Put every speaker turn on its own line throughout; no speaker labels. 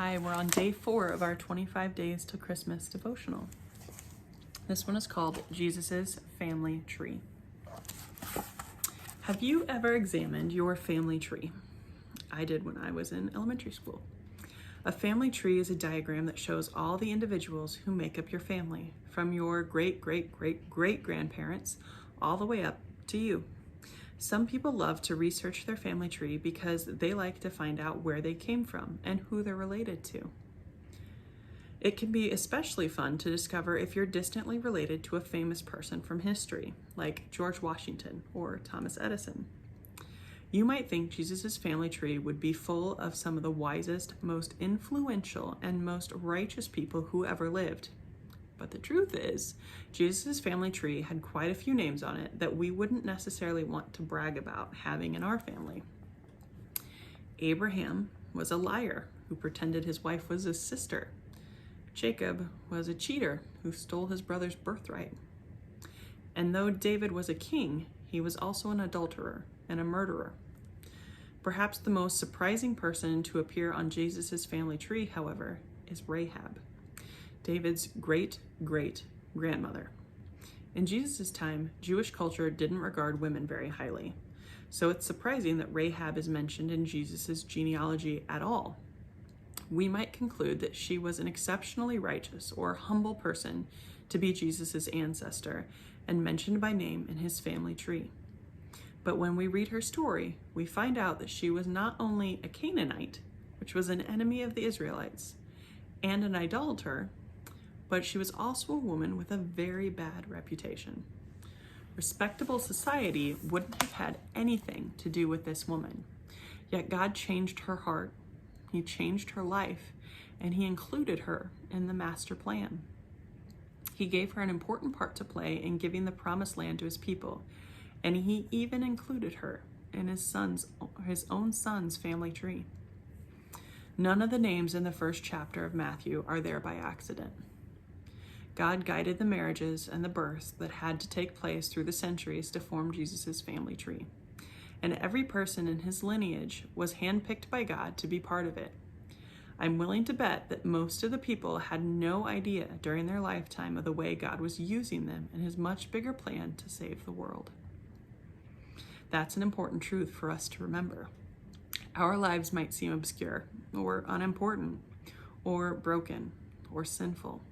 Hi, we're on day 4 of our 25 Days to Christmas devotional. This one is called Jesus' Family Tree. Have you ever examined your family tree? I did when I was in elementary school. A family tree is a diagram that shows all the individuals who make up your family, from your great-great-great-great-grandparents all the way up to you. Some people love to research their family tree because they like to find out where they came from and who they're related to. It can be especially fun to discover if you're distantly related to a famous person from history, like George Washington or Thomas Edison. You might think Jesus' family tree would be full of some of the wisest, most influential, and most righteous people who ever lived. But the truth is, Jesus' family tree had quite a few names on it that we wouldn't necessarily want to brag about having in our family. Abraham was a liar who pretended his wife was his sister. Jacob was a cheater who stole his brother's birthright. And though David was a king, he was also an adulterer and a murderer. Perhaps the most surprising person to appear on Jesus' family tree, however, is Rahab, David's great-great-grandmother. In Jesus' time, Jewish culture didn't regard women very highly, so it's surprising that Rahab is mentioned in Jesus' genealogy at all. We might conclude that she was an exceptionally righteous or humble person to be Jesus' ancestor and mentioned by name in his family tree. But when we read her story, we find out that she was not only a Canaanite, which was an enemy of the Israelites, and an idolater, but she was also a woman with a very bad reputation. Respectable society wouldn't have had anything to do with this woman, yet God changed her heart, he changed her life, and he included her in the master plan. He gave her an important part to play in giving the promised land to his people, and he even included her in his own son's family tree. None of the names in the first chapter of Matthew are there by accident. God guided the marriages and the births that had to take place through the centuries to form Jesus' family tree. And every person in his lineage was handpicked by God to be part of it. I'm willing to bet that most of the people had no idea during their lifetime of the way God was using them in his much bigger plan to save the world. That's an important truth for us to remember. Our lives might seem obscure or unimportant or broken or sinful,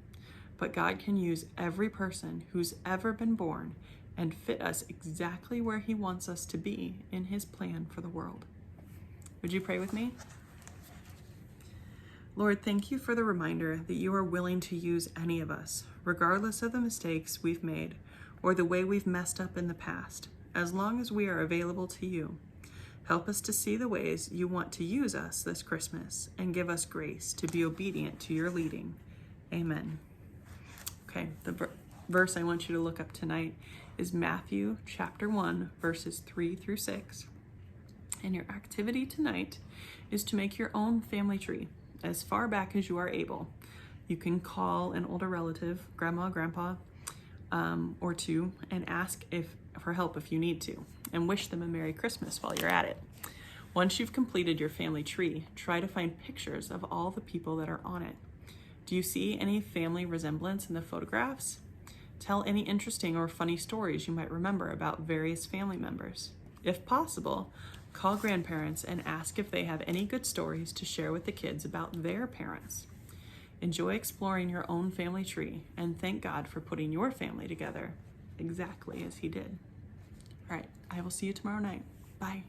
but God can use every person who's ever been born and fit us exactly where he wants us to be in his plan for the world. Would you pray with me? Lord, thank you for the reminder that you are willing to use any of us, regardless of the mistakes we've made or the way we've messed up in the past, as long as we are available to you. Help us to see the ways you want to use us this Christmas and give us grace to be obedient to your leading. Amen. Okay, the verse I want you to look up tonight is Matthew chapter 1, verses 3 through 6. And your activity tonight is to make your own family tree as far back as you are able. You can call an older relative, grandma, grandpa, or two, and ask for help if you need to, and wish them a Merry Christmas while you're at it. Once you've completed your family tree, try to find pictures of all the people that are on it. Do you see any family resemblance in the photographs? Tell any interesting or funny stories you might remember about various family members. If possible, call grandparents and ask if they have any good stories to share with the kids about their parents. Enjoy exploring your own family tree and thank God for putting your family together exactly as he did. All right, I will see you tomorrow night. Bye.